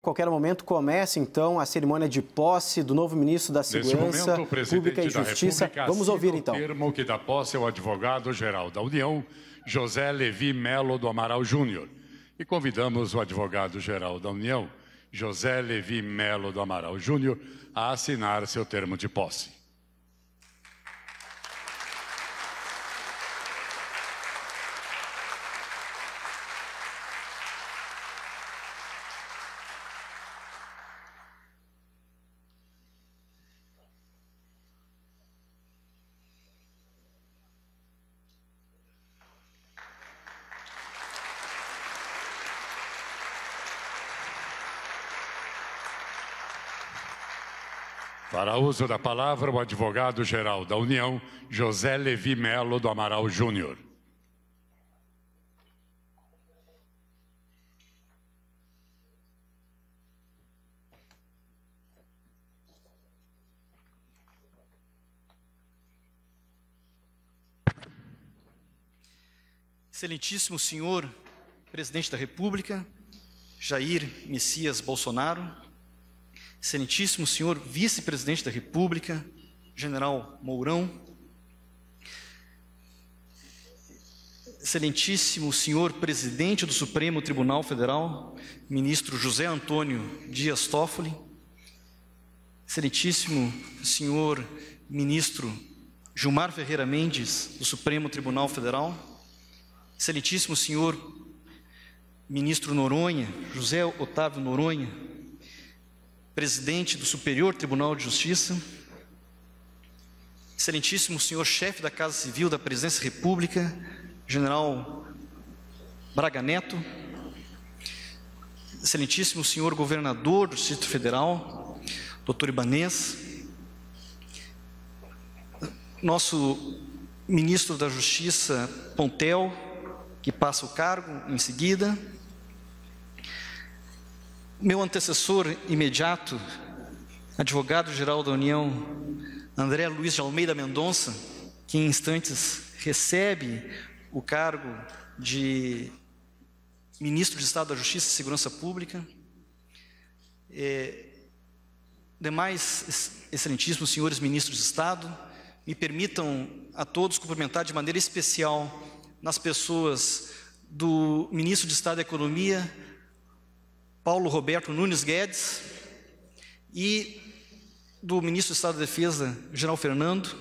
qualquer momento começa, então, a cerimônia de posse do novo ministro da Segurança Pública e Justiça. Vamos ouvir, então. O termo que dá posse ao advogado-geral da União, José Levi Melo do Amaral Júnior. E convidamos o advogado-geral da União, José Levi Melo do Amaral Júnior, a assinar seu termo de posse. Para uso da palavra, o advogado-geral da União, José Levi Melo do Amaral Júnior. Excelentíssimo senhor Presidente da República, Jair Messias Bolsonaro, Excelentíssimo senhor Vice-Presidente da República, General Mourão, Excelentíssimo senhor Presidente do Supremo Tribunal Federal, Ministro José Antônio Dias Toffoli, Excelentíssimo senhor Ministro Gilmar Ferreira Mendes, do Supremo Tribunal Federal, Excelentíssimo senhor Ministro Noronha, José Otávio Noronha, Presidente do Superior Tribunal de Justiça, Excelentíssimo senhor Chefe da Casa Civil da Presidência da República, General Braga Neto, Excelentíssimo senhor Governador do Distrito Federal, Dr. Ibanez, nosso Ministro da Justiça, Pontel, que passa o cargo em seguida, meu antecessor imediato, advogado-geral da União, André Luiz de Almeida Mendonça, que em instantes recebe o cargo de Ministro de Estado da Justiça e Segurança Pública, demais excelentíssimos senhores ministros de Estado, me permitam a todos cumprimentar de maneira especial nas pessoas do Ministro de Estado da Economia, Paulo Roberto Nunes Guedes, e do Ministro do Estado da Defesa, General Fernando,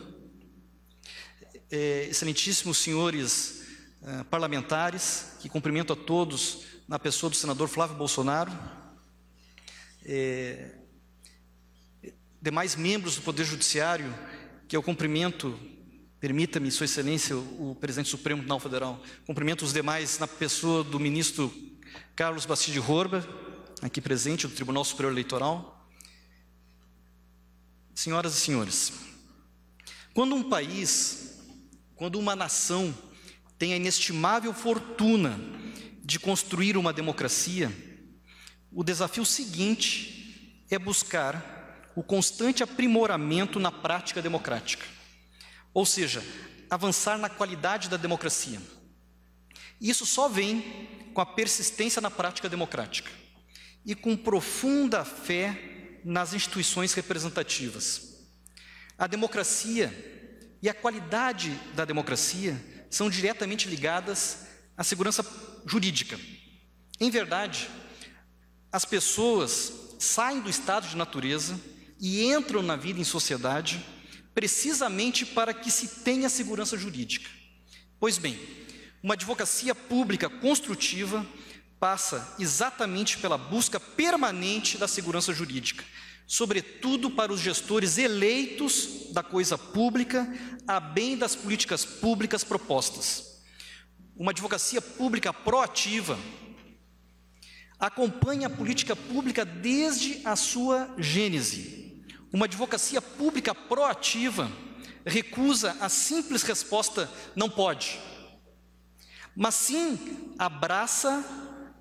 excelentíssimos senhores parlamentares, que cumprimento a todos na pessoa do senador Flávio Bolsonaro, demais membros do Poder Judiciário, que eu cumprimento, permita-me, Sua Excelência, o Presidente do Supremo Tribunal Federal, cumprimento os demais na pessoa do Ministro Carlos Bastide Horba, aqui presente, do Tribunal Superior Eleitoral. Senhoras e senhores, quando um país, quando uma nação tem a inestimável fortuna de construir uma democracia, o desafio seguinte é buscar o constante aprimoramento na prática democrática, ou seja, avançar na qualidade da democracia. Isso só vem com a persistência na prática democrática e com profunda fé nas instituições representativas. A democracia e a qualidade da democracia são diretamente ligadas à segurança jurídica. Em verdade, as pessoas saem do estado de natureza e entram na vida em sociedade precisamente para que se tenha segurança jurídica. Pois bem, uma advocacia pública construtiva passa exatamente pela busca permanente da segurança jurídica, sobretudo para os gestores eleitos da coisa pública, a bem das políticas públicas propostas. Uma advocacia pública proativa acompanha a política pública desde a sua gênese. Uma advocacia pública proativa recusa a simples resposta "não pode", mas sim abraça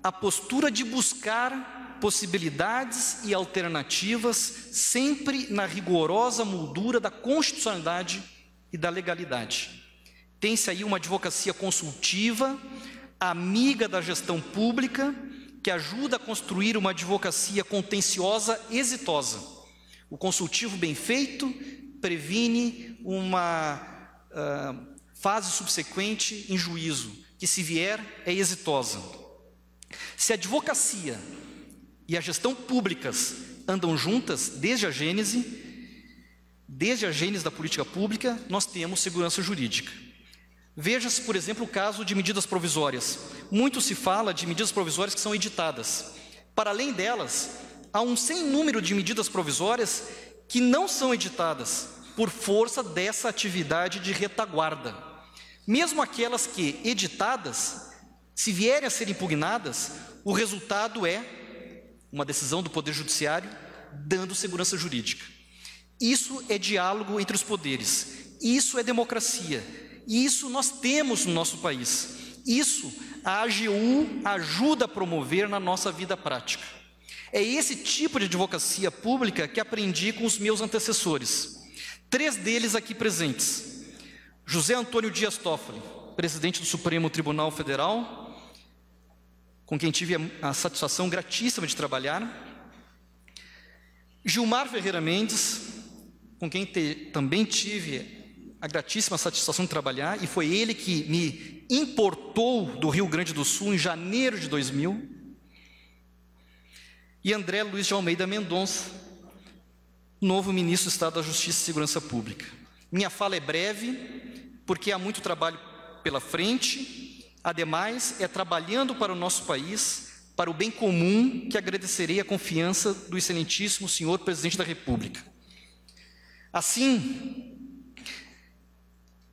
a postura de buscar possibilidades e alternativas, sempre na rigorosa moldura da constitucionalidade e da legalidade. Tem-se aí uma advocacia consultiva, amiga da gestão pública, que ajuda a construir uma advocacia contenciosa exitosa. O consultivo bem feito previne uma fase subsequente em juízo, que se vier é exitosa. Se a advocacia e a gestão públicas andam juntas desde a gênese da política pública, nós temos segurança jurídica. Veja-se, por exemplo, o caso de medidas provisórias. Muito se fala de medidas provisórias que são editadas. Para além delas, há um sem número de medidas provisórias que não são editadas por força dessa atividade de retaguarda. Mesmo aquelas que, editadas, se vierem a ser impugnadas, o resultado é uma decisão do Poder Judiciário dando segurança jurídica. Isso é diálogo entre os poderes, isso é democracia, isso nós temos no nosso país, isso a AGU ajuda a promover na nossa vida prática. É esse tipo de advocacia pública que aprendi com os meus antecessores, 3 deles aqui presentes. José Antônio Dias Toffoli, presidente do Supremo Tribunal Federal, com quem tive a satisfação gratíssima de trabalhar. Gilmar Ferreira Mendes, com quem também tive a gratíssima satisfação de trabalhar, e foi ele que me importou do Rio Grande do Sul em janeiro de 2000. E André Luiz de Almeida Mendonça, novo ministro do Estado da Justiça e Segurança Pública. Minha fala é breve, porque há muito trabalho pela frente. Ademais, é trabalhando para o nosso país, para o bem comum, que agradecerei a confiança do excelentíssimo senhor Presidente da República. Assim,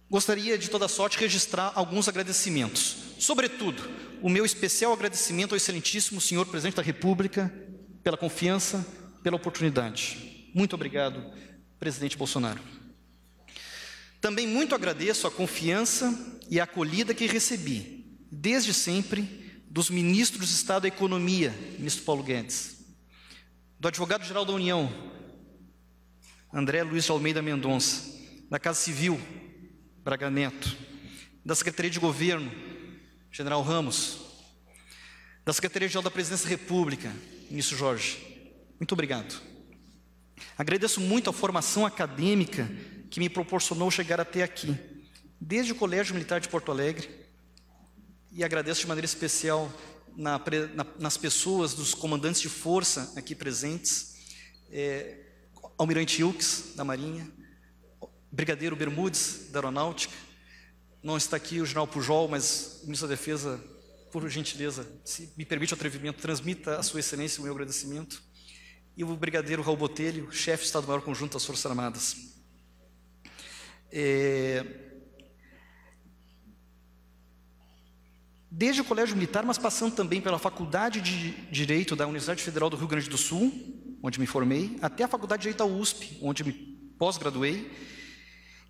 gostaria de toda sorte registrar alguns agradecimentos. Sobretudo, o meu especial agradecimento ao excelentíssimo senhor Presidente da República pela confiança, pela oportunidade. Muito obrigado, presidente Bolsonaro. Também muito agradeço a confiança e a acolhida que recebi, desde sempre, dos ministros de Estado da Economia, ministro Paulo Guedes, do advogado-geral da União, André Luiz de Almeida Mendonça, da Casa Civil, Braga Neto, da Secretaria de Governo, General Ramos, da Secretaria-Geral da Presidência da República, ministro Jorge. Muito obrigado. Agradeço muito a formação acadêmica que me proporcionou chegar até aqui, desde o Colégio Militar de Porto Alegre, e agradeço de maneira especial nas pessoas dos comandantes de força aqui presentes, Almirante Wilkes, da Marinha, Brigadeiro Bermudes, da Aeronáutica. Não está aqui o general Pujol, mas o ministro da Defesa, por gentileza, se me permite o atrevimento, transmita a sua excelência o meu agradecimento. E o brigadeiro Raul Botelho, chefe de Estado-Maior Conjunto das Forças Armadas. Desde o Colégio Militar, mas passando também pela Faculdade de Direito da Universidade Federal do Rio Grande do Sul, onde me formei, até a Faculdade de Direito da USP, onde me pós-graduei,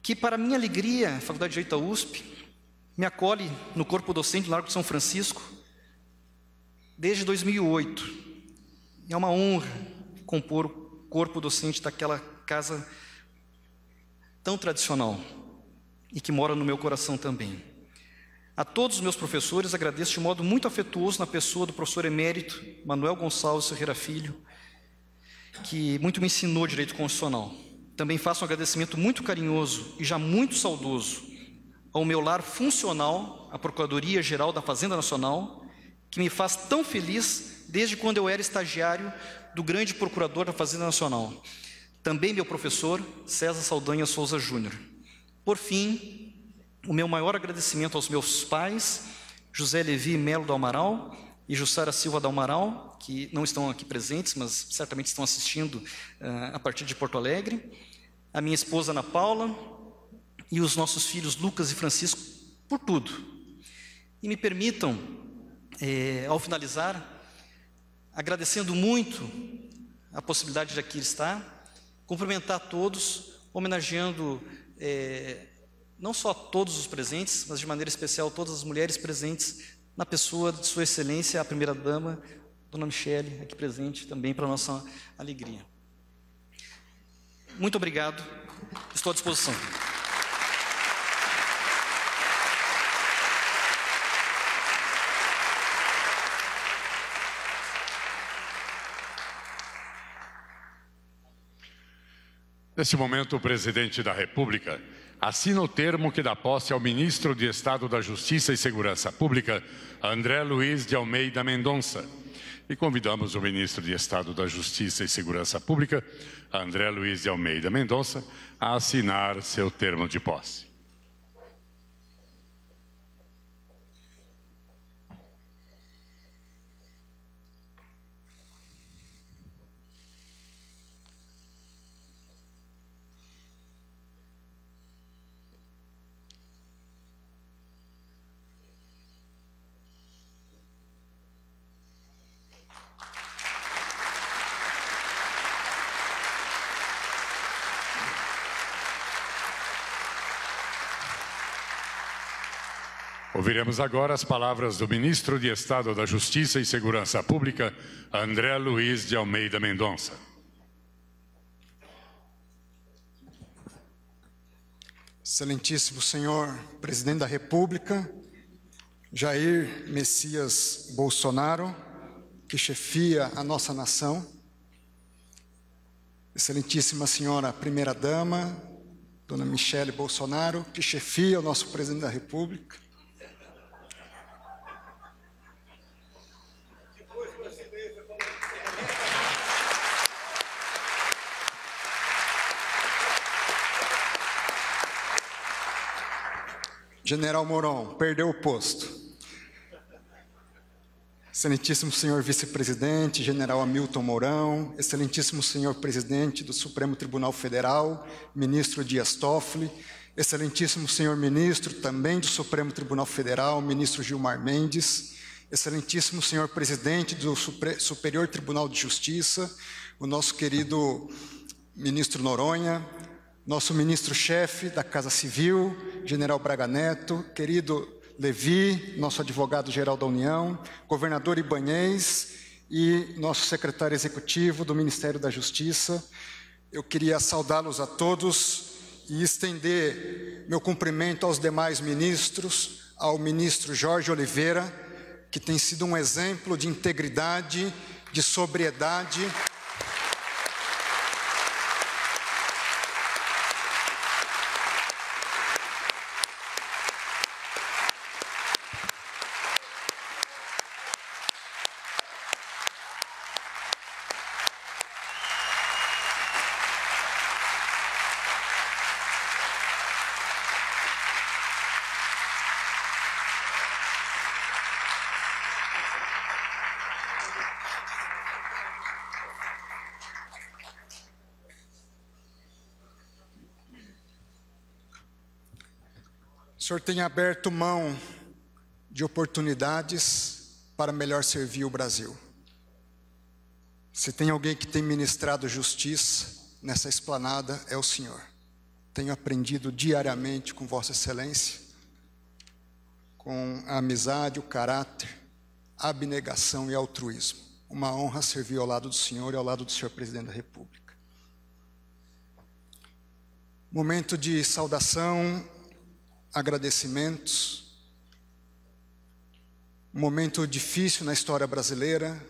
que, para minha alegria, a Faculdade de Direito da USP me acolhe no corpo docente do Largo de São Francisco desde 2008. É uma honra compor o corpo docente daquela casa tão tradicional e que mora no meu coração também. A todos os meus professores agradeço de modo muito afetuoso na pessoa do professor emérito Manuel Gonçalves Ferreira Filho, que muito me ensinou direito constitucional. Também faço um agradecimento muito carinhoso e já muito saudoso ao meu lar funcional, a Procuradoria-Geral da Fazenda Nacional, que me faz tão feliz desde quando eu era estagiário do grande procurador da Fazenda Nacional. Também meu professor, César Saldanha Souza Júnior. Por fim, o meu maior agradecimento aos meus pais, José Levi Melo do Amaral e Jussara Silva do Amaral, que não estão aqui presentes, mas certamente estão assistindo a partir de Porto Alegre, a minha esposa Ana Paula e os nossos filhos Lucas e Francisco, por tudo. E me permitam, ao finalizar, agradecendo muito a possibilidade de aqui estar, cumprimentar todos, homenageando não só todos os presentes, mas de maneira especial todas as mulheres presentes, na pessoa de Sua Excelência, a Primeira-Dama, Dona Michele, aqui presente também para a nossa alegria. Muito obrigado, estou à disposição. Neste momento, o presidente da República assina o termo que dá posse ao ministro de Estado da Justiça e Segurança Pública, André Luiz de Almeida Mendonça. E convidamos o ministro de Estado da Justiça e Segurança Pública, André Luiz de Almeida Mendonça, a assinar seu termo de posse. Ouviremos agora as palavras do ministro de Estado da Justiça e Segurança Pública, André Luiz de Almeida Mendonça. Excelentíssimo senhor presidente da República, Jair Messias Bolsonaro, que chefia a nossa nação, excelentíssima senhora primeira-dama, dona Michele Bolsonaro, que chefia o nosso presidente da República, General Mourão, perdeu o posto. Excelentíssimo senhor vice-presidente, general Hamilton Mourão, excelentíssimo senhor presidente do Supremo Tribunal Federal, ministro Dias Toffoli, excelentíssimo senhor ministro também do Supremo Tribunal Federal, ministro Gilmar Mendes, excelentíssimo senhor presidente do Superior Tribunal de Justiça, o nosso querido ministro Noronha, nosso ministro-chefe da Casa Civil, general Braga Neto, querido Levi, nosso advogado-geral da União, governador Ibanez e nosso secretário executivo do Ministério da Justiça. Eu queria saudá-los a todos e estender meu cumprimento aos demais ministros, ao ministro Jorge Oliveira, que tem sido um exemplo de integridade, de sobriedade, o senhor tem aberto mão de oportunidades para melhor servir o Brasil. Se tem alguém que tem ministrado justiça nessa esplanada, é o senhor. Tenho aprendido diariamente com Vossa Excelência, com a amizade, o caráter, a abnegação e altruísmo. Uma honra servir ao lado do senhor e ao lado do senhor presidente da República. Momento de saudação, agradecimentos, um momento difícil na história brasileira,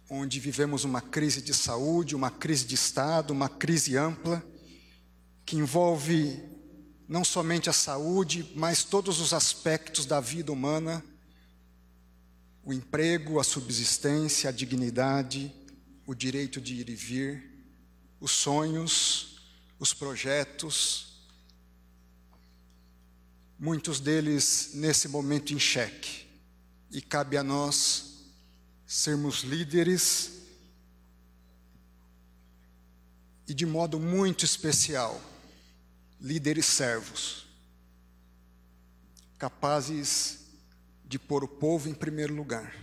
onde vivemos uma crise de saúde, uma crise de Estado, uma crise ampla, que envolve não somente a saúde, mas todos os aspectos da vida humana, o emprego, a subsistência, a dignidade, o direito de ir e vir, os sonhos, os projetos, muitos deles nesse momento em xeque, e cabe a nós sermos líderes e de modo muito especial, líderes servos, capazes de pôr o povo em primeiro lugar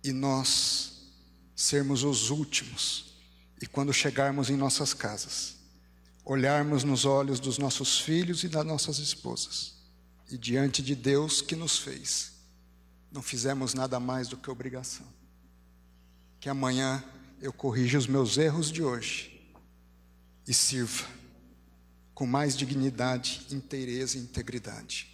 e nós sermos os últimos, e quando chegarmos em nossas casas, olharmos nos olhos dos nossos filhos e das nossas esposas, e diante de Deus que nos fez, não fizemos nada mais do que obrigação. Que amanhã eu corrija os meus erros de hoje e sirva com mais dignidade, inteireza e integridade.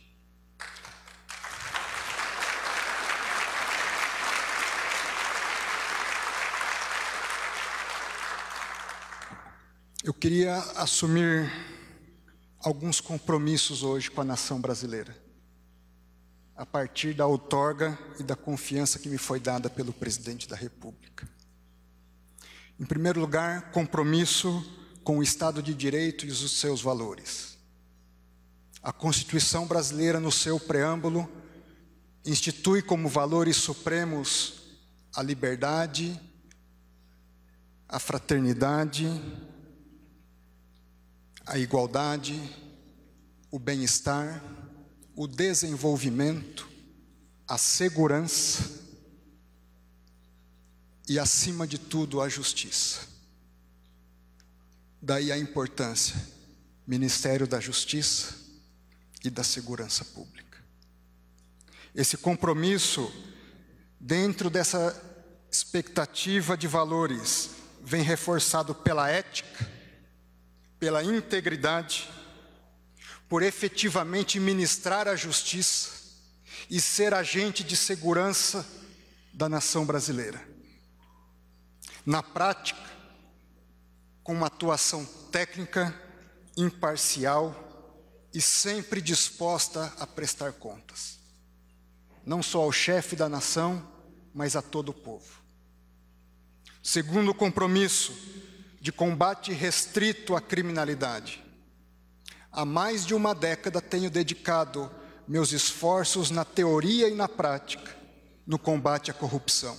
Eu queria assumir alguns compromissos hoje com a nação brasileira, a partir da outorga e da confiança que me foi dada pelo presidente da República. Em primeiro lugar, compromisso com o Estado de Direito e os seus valores. A Constituição brasileira, no seu preâmbulo, institui como valores supremos a liberdade, a fraternidade, a igualdade, o bem-estar, o desenvolvimento, a segurança e, acima de tudo, a justiça. Daí a importância, Ministério da Justiça e da Segurança Pública. Esse compromisso, dentro dessa expectativa de valores, vem reforçado pela ética, pela integridade, por efetivamente ministrar a justiça e ser agente de segurança da nação brasileira. Na prática, com uma atuação técnica, imparcial e sempre disposta a prestar contas, não só ao chefe da nação, mas a todo o povo. Segundo compromisso, de combate restrito à criminalidade. Há mais de uma década tenho dedicado meus esforços na teoria e na prática, no combate à corrupção.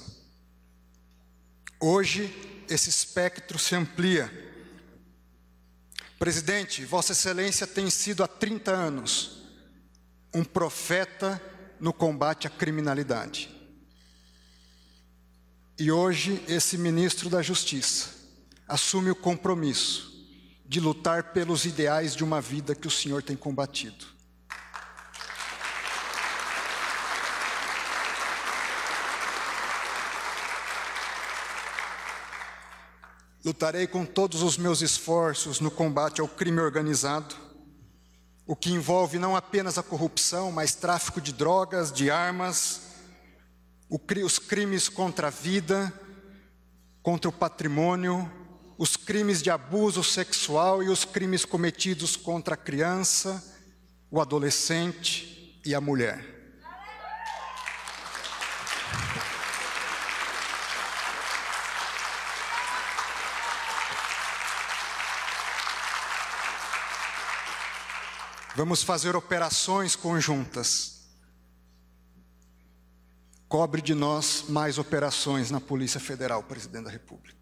Hoje, esse espectro se amplia. Presidente, Vossa Excelência tem sido há 30 anos um profeta no combate à criminalidade. E hoje, esse ministro da Justiça assume o compromisso de lutar pelos ideais de uma vida que o senhor tem combatido. Lutarei com todos os meus esforços no combate ao crime organizado, o que envolve não apenas a corrupção, mas tráfico de drogas, de armas, os crimes contra a vida, contra o patrimônio, os crimes de abuso sexual e os crimes cometidos contra a criança, o adolescente e a mulher. Vamos fazer operações conjuntas. Cobre de nós mais operações na Polícia Federal, Presidente da República.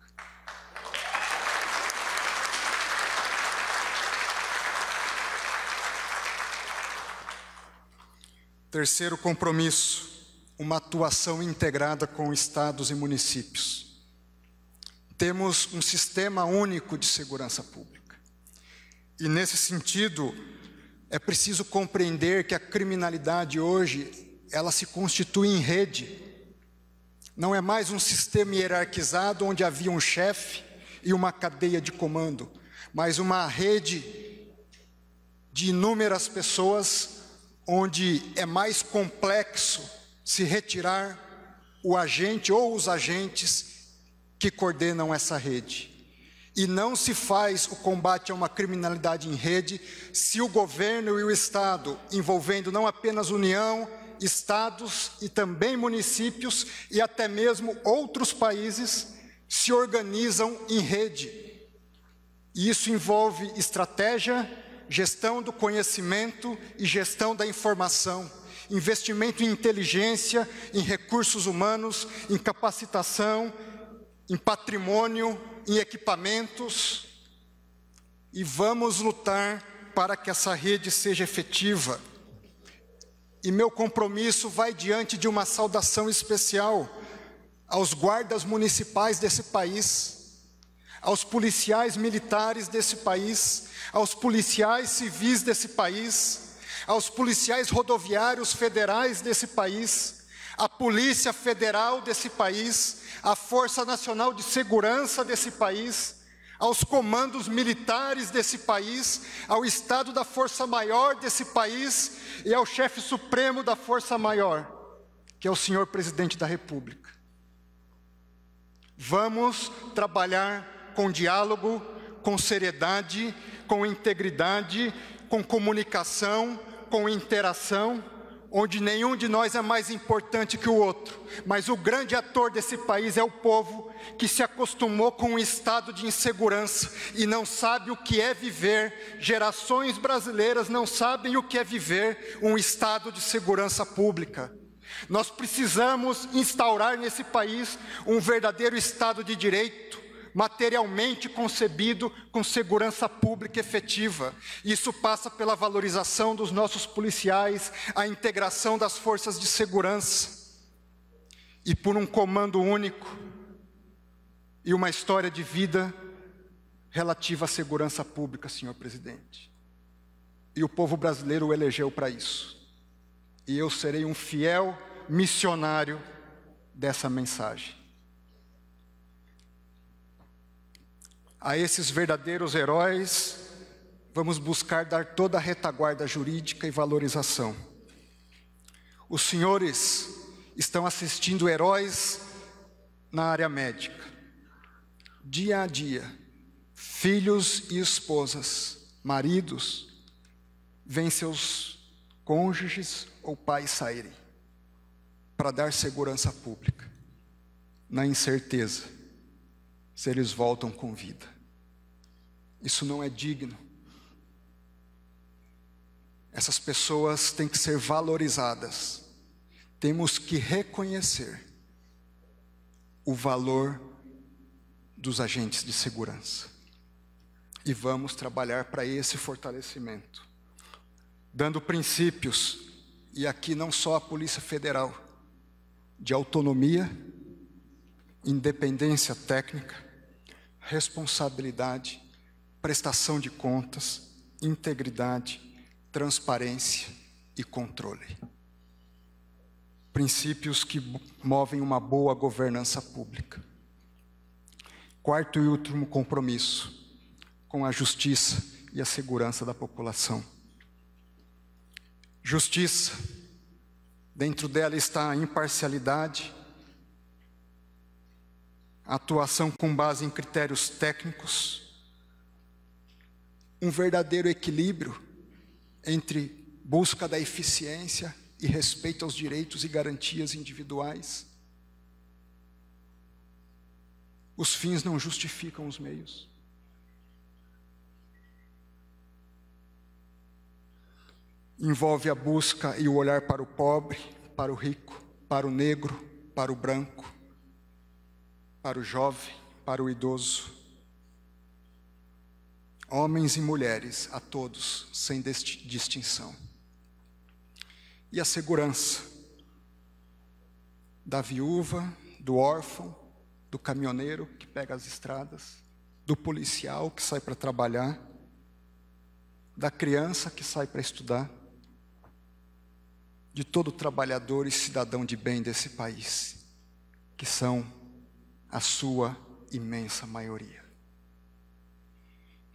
Terceiro compromisso, uma atuação integrada com estados e municípios. Temos um sistema único de segurança pública. E nesse sentido, é preciso compreender que a criminalidade hoje, ela se constitui em rede. Não é mais um sistema hierarquizado onde havia um chefe e uma cadeia de comando, mas uma rede de inúmeras pessoas onde é mais complexo se retirar o agente ou os agentes que coordenam essa rede. E não se faz o combate a uma criminalidade em rede se o governo e o Estado, envolvendo não apenas União, estados e também municípios e até mesmo outros países, se organizam em rede. E isso envolve estratégia, gestão do conhecimento e gestão da informação, investimento em inteligência, em recursos humanos, em capacitação, em patrimônio, em equipamentos, e vamos lutar para que essa rede seja efetiva. E meu compromisso vai diante de uma saudação especial aos guardas municipais desse país, aos policiais militares desse país, aos policiais civis desse país, aos policiais rodoviários federais desse país, à Polícia Federal desse país, à Força Nacional de Segurança desse país, aos comandos militares desse país, ao Estado da Força Maior desse país e ao chefe supremo da Força Maior, que é o senhor Presidente da República. Vamos trabalhar com diálogo, com seriedade, com integridade, com comunicação, com interação, onde nenhum de nós é mais importante que o outro, mas o grande ator desse país é o povo que se acostumou com um estado de insegurança e não sabe o que é viver. Gerações brasileiras não sabem o que é viver um estado de segurança pública. Nós precisamos instaurar nesse país um verdadeiro Estado de Direito, materialmente concebido com segurança pública efetiva. Isso passa pela valorização dos nossos policiais, a integração das forças de segurança e por um comando único e uma história de vida relativa à segurança pública, senhor presidente. E o povo brasileiro o elegeu para isso. E eu serei um fiel missionário dessa mensagem. A esses verdadeiros heróis, vamos buscar dar toda a retaguarda jurídica e valorização. Os senhores estão assistindo heróis na área médica. Dia a dia, filhos e esposas, maridos, veem seus cônjuges ou pais saírem para dar segurança pública, na incerteza se eles voltam com vida. Isso não é digno. Essas pessoas têm que ser valorizadas. Temos que reconhecer o valor dos agentes de segurança. E vamos trabalhar para esse fortalecimento, dando princípios, e aqui não só a Polícia Federal, de autonomia, independência técnica, responsabilidade, prestação de contas, integridade, transparência e controle. Princípios que movem uma boa governança pública. Quarto e último compromisso, com a justiça e a segurança da população. Justiça, dentro dela está a imparcialidade, a atuação com base em critérios técnicos, um verdadeiro equilíbrio entre busca da eficiência e respeito aos direitos e garantias individuais. Os fins não justificam os meios. Envolve a busca e o olhar para o pobre, para o rico, para o negro, para o branco, para o jovem, para o idoso. Homens e mulheres, a todos, sem distinção. E a segurança da viúva, do órfão, do caminhoneiro que pega as estradas, do policial que sai para trabalhar, da criança que sai para estudar, de todo trabalhador e cidadão de bem desse país, que são a sua imensa maioria.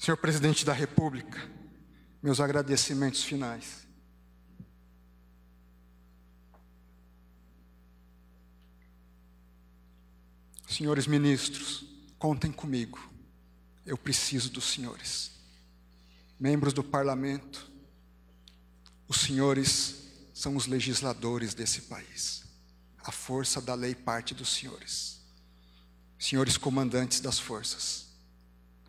Senhor Presidente da República, meus agradecimentos finais. Senhores ministros, contem comigo, eu preciso dos senhores. Membros do parlamento, os senhores são os legisladores desse país. A força da lei parte dos senhores. Senhores comandantes das forças,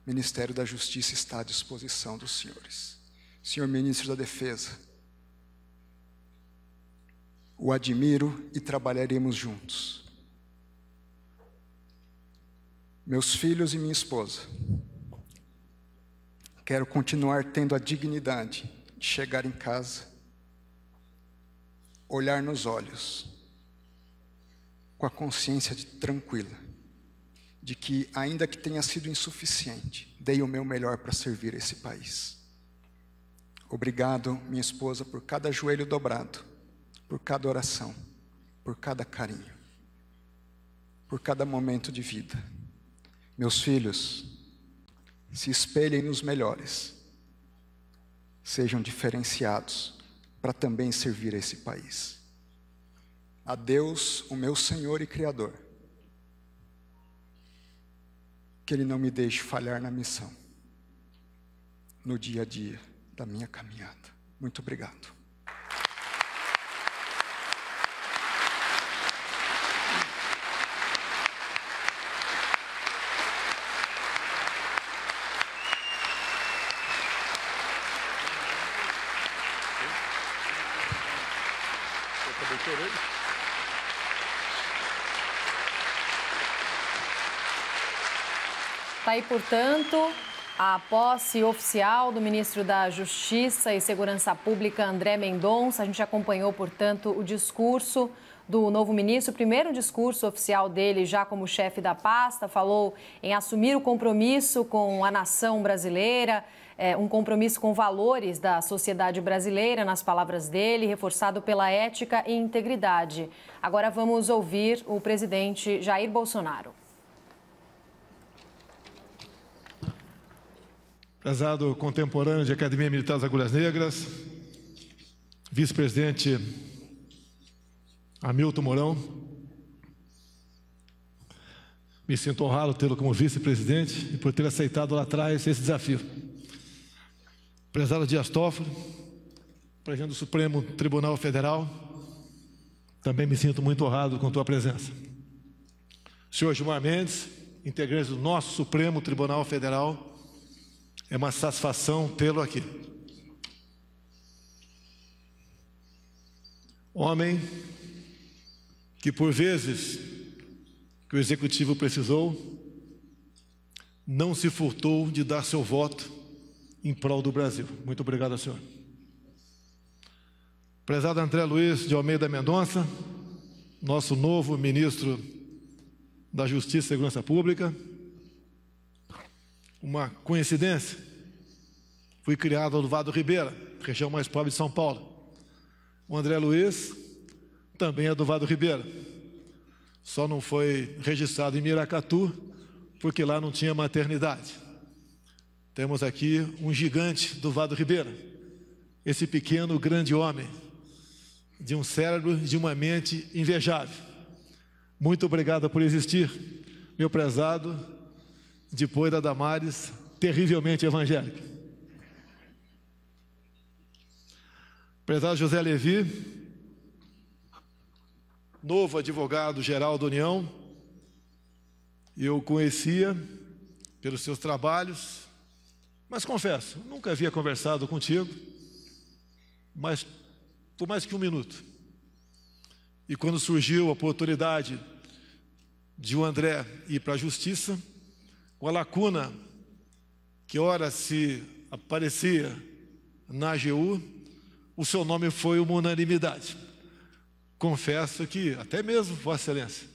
Ministério da Justiça está à disposição dos senhores. Senhor Ministro da Defesa, o admiro e trabalharemos juntos. Meus filhos e minha esposa, quero continuar tendo a dignidade de chegar em casa, olhar nos olhos, com a consciência tranquila, de que, ainda que tenha sido insuficiente, dei o meu melhor para servir esse país. Obrigado, minha esposa, por cada joelho dobrado, por cada oração, por cada carinho, por cada momento de vida. Meus filhos, se espelhem nos melhores, sejam diferenciados para também servir esse país. A Deus, o meu Senhor e Criador, que Ele não me deixe falhar na missão. no dia a dia da minha caminhada. Muito obrigado. Está aí, portanto, a posse oficial do ministro da Justiça e Segurança Pública, André Mendonça. A gente acompanhou, portanto, o discurso do novo ministro, o primeiro discurso oficial dele já como chefe da pasta. Falou em assumir o compromisso com a nação brasileira, um compromisso com valores da sociedade brasileira, nas palavras dele, reforçado pela ética e integridade. Agora vamos ouvir o presidente Jair Bolsonaro. Prezado contemporâneo de Academia Militar das Agulhas Negras, vice-presidente Hamilton Mourão, me sinto honrado tê-lo como vice-presidente e por ter aceitado lá atrás esse desafio. Prezado Dias Toffoli, presidente do Supremo Tribunal Federal, também me sinto muito honrado com tua presença. Senhor Gilmar Mendes, integrante do nosso Supremo Tribunal Federal, é uma satisfação tê-lo aqui. Homem que, por vezes que o Executivo precisou, não se furtou de dar seu voto em prol do Brasil. Muito obrigado, senhor. Prezado André Luiz de Almeida Mendonça, nosso novo ministro da Justiça e Segurança Pública. Uma coincidência, fui criado no Vado Ribeira, região mais pobre de São Paulo. O André Luiz também é do Vado Ribeira, só não foi registrado em Miracatu, porque lá não tinha maternidade. Temos aqui um gigante do Vado Ribeira, esse pequeno, grande homem, de um cérebro, de uma mente invejável. Muito obrigado por existir, meu prezado, depois da Damares, terrivelmente evangélica. Prezado José Levi, novo advogado-geral da União, eu o conhecia pelos seus trabalhos, mas confesso, nunca havia conversado contigo, mas por mais que um minuto. E quando surgiu a oportunidade de o André ir para a Justiça, com a lacuna que ora se aparecia na AGU, o seu nome foi uma unanimidade. Confesso que até mesmo Vossa Excelência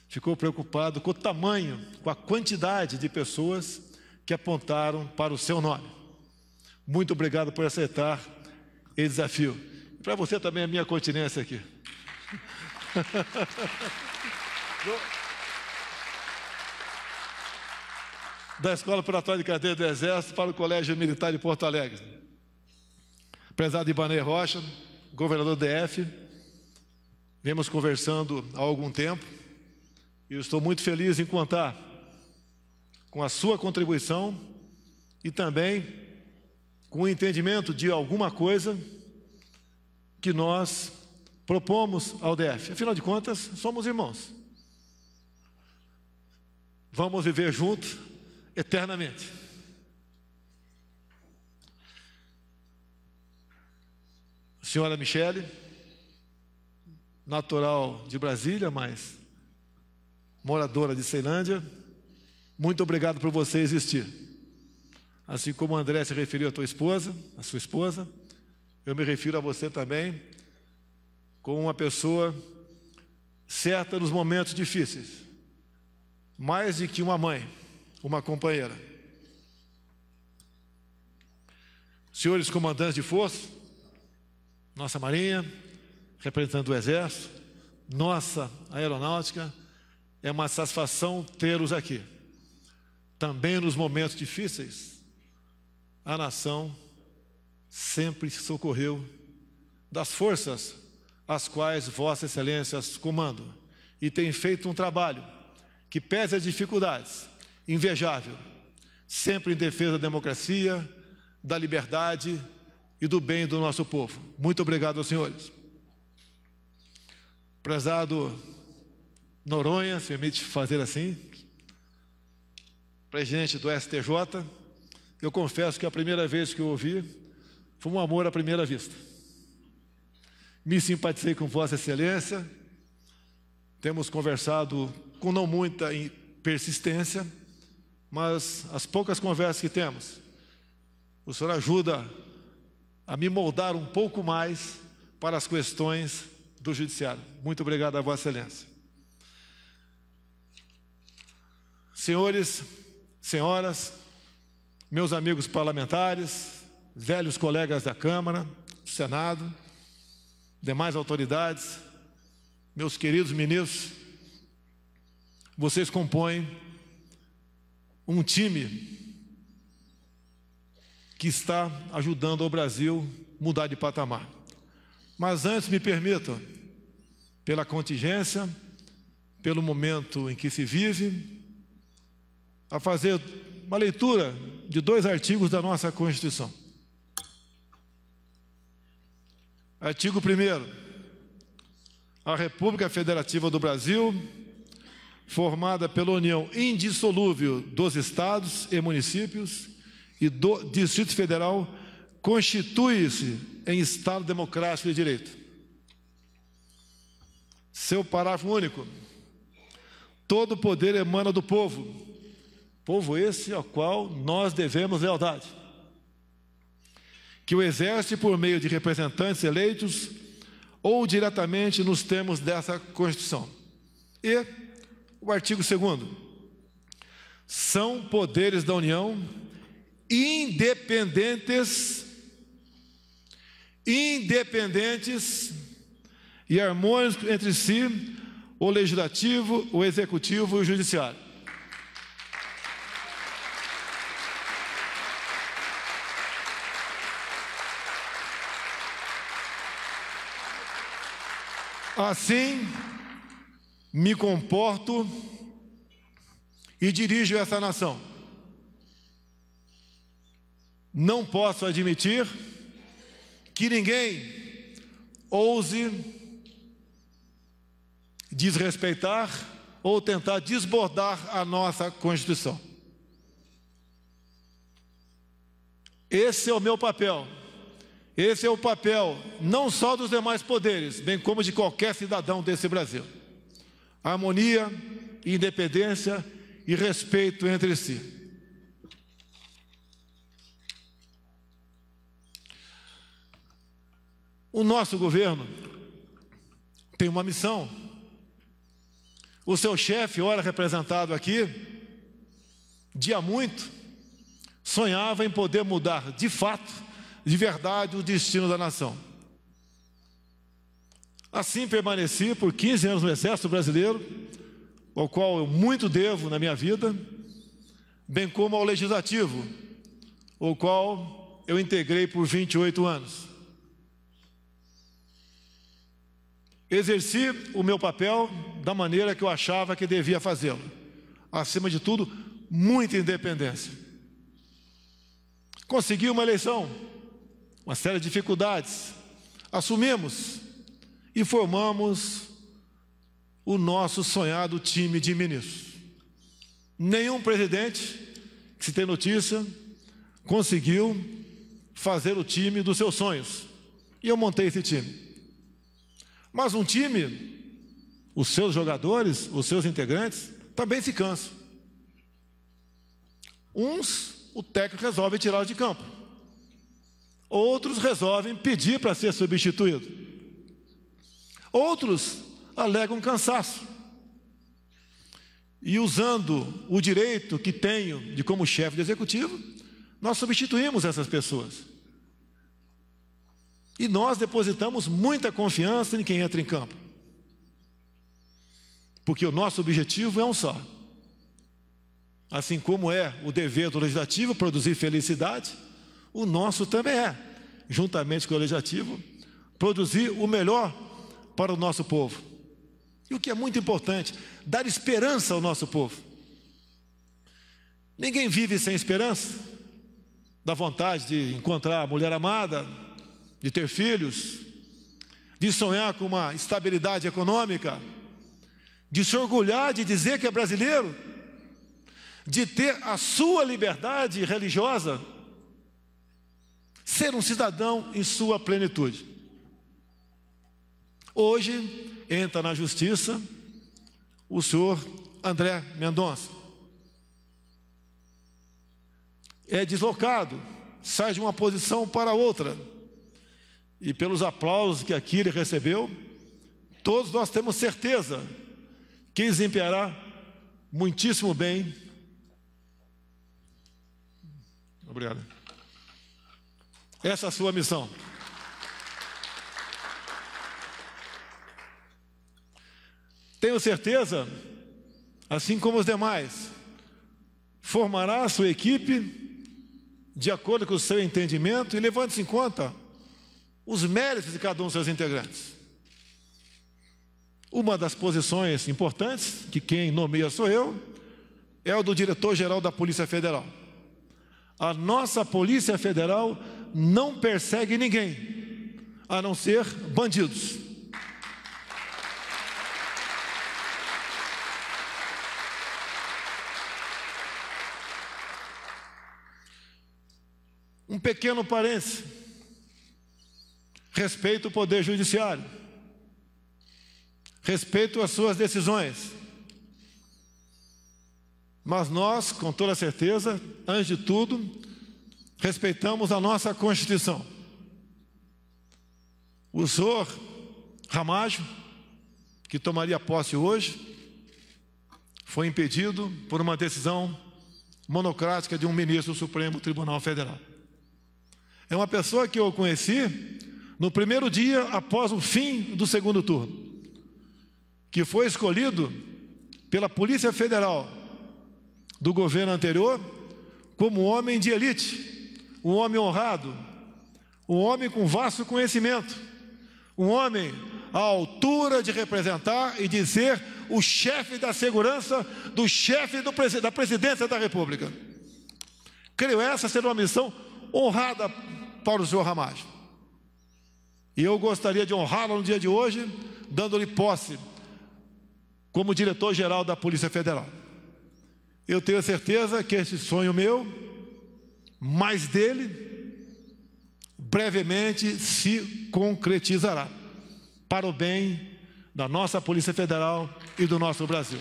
ficou preocupado com o tamanho, com a quantidade de pessoas que apontaram para o seu nome. Muito obrigado por aceitar esse desafio. E para você também a minha continência aqui. Da Escola Preparatória de Carteira do Exército para o Colégio Militar de Porto Alegre. Prezado Ibanez Rocha, governador do DF, viemos conversando há algum tempo e eu estou muito feliz em contar com a sua contribuição e também com o entendimento de alguma coisa que nós propomos ao DF. Afinal de contas, somos irmãos. Vamos viver juntos eternamente. Senhora Michele, natural de Brasília, mas moradora de Ceilândia, muito obrigado por você existir. Assim como o André se referiu à tua esposa, à sua esposa, eu me refiro a você também como uma pessoa certa nos momentos difíceis, mais do que uma mãe, uma companheira. Senhores comandantes de força, nossa Marinha, representante do Exército, nossa Aeronáutica, é uma satisfação tê-los aqui. Também nos momentos difíceis, a nação sempre se socorreu das forças às quais Vossa Excelência comandam e tem feito um trabalho que, pese as dificuldades, invejável, sempre em defesa da democracia, da liberdade e do bem do nosso povo. Muito obrigado aos senhores. Prezado Noronha, se permite fazer assim, presidente do STJ, eu confesso que a primeira vez que eu ouvi foi um amor à primeira vista. Me simpatizei com Vossa Excelência, temos conversado com não muita persistência, mas as poucas conversas que temos, o senhor ajuda a me moldar um pouco mais para as questões do Judiciário. Muito obrigado a Vossa Excelência. Senhores, senhoras, meus amigos parlamentares, velhos colegas da Câmara, do Senado, demais autoridades, meus queridos ministros, vocês compõem um time que está ajudando o Brasil a mudar de patamar. Mas antes me permitam, pela contingência, pelo momento em que se vive, a fazer uma leitura de 2 artigos da nossa Constituição. Artigo 1º. A República Federativa do Brasil, formada pela união indissolúvel dos estados e municípios e do Distrito Federal, constitui-se em Estado democrático de direito. Seu parágrafo único. Todo poder emana do povo. Povo esse ao qual nós devemos lealdade, que o exerce por meio de representantes eleitos ou diretamente nos termos dessa Constituição. E o artigo 2º. São poderes da União independentes e harmônicos entre si, o Legislativo, o Executivo e o Judiciário. Assim, me comporto e dirijo essa nação. Não posso admitir que ninguém ouse desrespeitar ou tentar desbordar a nossa Constituição. Esse é o meu papel. Esse é o papel não só dos demais poderes, bem como de qualquer cidadão desse Brasil. Harmonia, independência e respeito entre si. O nosso governo tem uma missão. O seu chefe, ora representado aqui, dia muito, sonhava em poder mudar de fato, de verdade, o destino da nação. Assim permaneci por 15 anos no Exército Brasileiro, ao qual eu muito devo na minha vida, bem como ao Legislativo, o qual eu integrei por 28 anos. Exerci o meu papel da maneira que eu achava que devia fazê-lo. Acima de tudo, muita independência. Consegui uma eleição, uma série de dificuldades, assumimos e formamos o nosso sonhado time de ministros. Nenhum presidente, que se tem notícia, conseguiu fazer o time dos seus sonhos. E eu montei esse time. Mas um time, os seus jogadores, os seus integrantes, também se cansam. Uns, o técnico resolve tirá-los de campo. Outros resolvem pedir para ser substituído. Outros alegam cansaço. E usando o direito que tenho de como chefe do executivo, nós substituímos essas pessoas. E nós depositamos muita confiança em quem entra em campo. Porque o nosso objetivo é um só. Assim como é o dever do Legislativo produzir felicidade, o nosso também é, juntamente com o Legislativo, produzir o melhor para o nosso povo. E o que é muito importante, dar esperança ao nosso povo. Ninguém vive sem esperança. da vontade de encontrar a mulher amada, de ter filhos, de sonhar com uma estabilidade econômica, de se orgulhar de dizer que é brasileiro, de ter a sua liberdade religiosa, ser um cidadão em sua plenitude. Hoje entra na justiça o senhor André Mendonça. É deslocado, sai de uma posição para outra. E pelos aplausos que aqui ele recebeu, todos nós temos certeza que desempenhará muitíssimo bem. Obrigado. Essa é a sua missão. Tenho certeza, assim como os demais, formará a sua equipe de acordo com o seu entendimento e levando-se em conta os méritos de cada um dos seus integrantes. Uma das posições importantes, que quem nomeia sou eu, é o do diretor-geral da Polícia Federal. A nossa Polícia Federal não persegue ninguém, a não ser bandidos. Um pequeno parêntese. Respeito o Poder Judiciário. Respeito as suas decisões. Mas nós, com toda certeza, antes de tudo, respeitamos a nossa Constituição. O senhor Ramajo, que tomaria posse hoje, foi impedido por uma decisão monocrática de um ministro do Supremo Tribunal Federal. É uma pessoa que eu conheci no primeiro dia após o fim do segundo turno, que foi escolhido pela Polícia Federal do governo anterior como homem de elite, um homem honrado, um homem com vasto conhecimento, um homem à altura de representar e de ser o chefe da segurança do chefe da presidência da República. Creio essa ser uma missão honrada para o senhor Ramajo. E eu gostaria de honrá-lo no dia de hoje, dando-lhe posse como diretor-geral da Polícia Federal. Eu tenho certeza que esse sonho meu, mais dele, brevemente se concretizará, para o bem da nossa Polícia Federal e do nosso Brasil.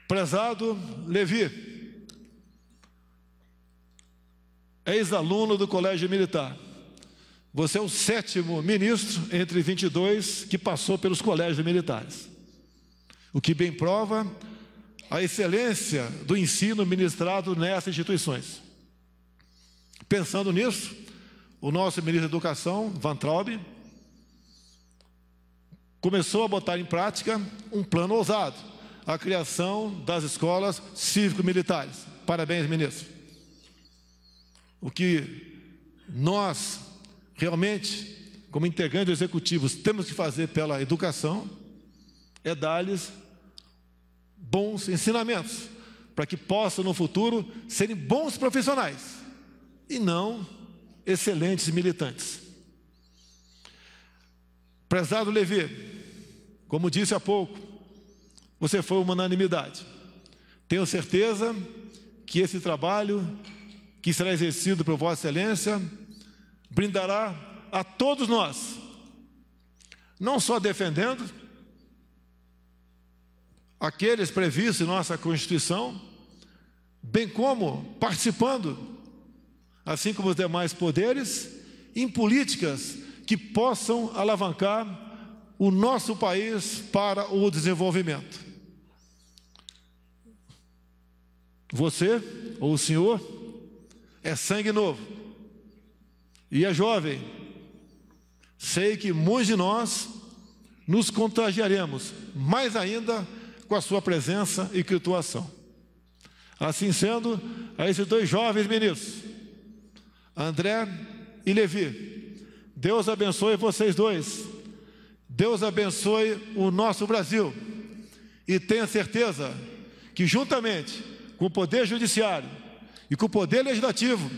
Prezado Levi, ex-aluno do Colégio Militar, você é o 7º ministro entre 22 que passou pelos colégios militares, o que bem prova a excelência do ensino ministrado nessas instituições. Pensando nisso, o nosso ministro da Educação, Van Traub, começou a botar em prática um plano ousado, a criação das escolas cívico-militares. Parabéns, ministro. O que nós, realmente, como integrantes executivos, temos que fazer pela educação é dar-lhes bons ensinamentos, para que possam, no futuro, serem bons profissionais e não excelentes militantes. Prezado Levi, como disse há pouco, você foi uma unanimidade. Tenho certeza que esse trabalho que será exercido por Vossa Excelência brindará a todos nós, não só defendendo aqueles previstos em nossa Constituição, bem como participando, assim como os demais poderes, em políticas que possam alavancar o nosso país para o desenvolvimento. Você, ou o senhor, é sangue novo e é jovem. Sei que muitos de nós nos contagiaremos, mais ainda com a sua presença e com a atuação. Assim sendo, a esses dois jovens ministros, André e Levi, Deus abençoe vocês dois, Deus abençoe o nosso Brasil E tenha certeza que, juntamente com o Poder Judiciário e com o Poder Legislativo,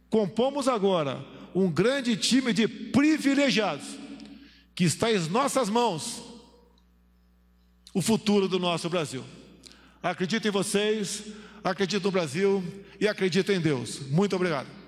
compomos agora um grande time de privilegiados que está em nossas mãos o futuro do nosso Brasil. Acredito em vocês, acredito no Brasil e acredito em Deus. Muito obrigado.